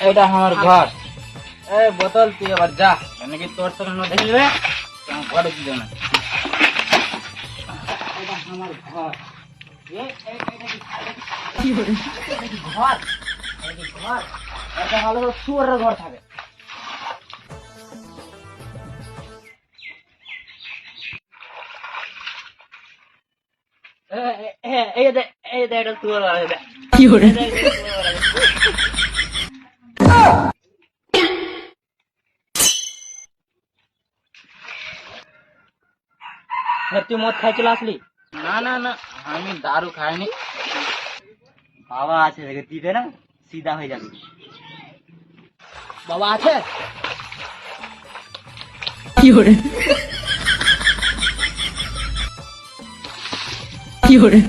এটা আমার ঘর। বোতল তুই এবার যা, নাকি তোর সঙ্গে দেখবে ঘরে দিল না। এটা আমার ঘর। ঘর এটা হলো শুয়োরের ঘর থাকে। এই দে এটা শুয়োর আছে। কি করে তুই মদ খাই চলে আসলি? না না না, আমি দারু খাইনি। বাবা আছে, দিবে না, সিধা হয়ে যাবে। বাবা আছে? কি করে কি করে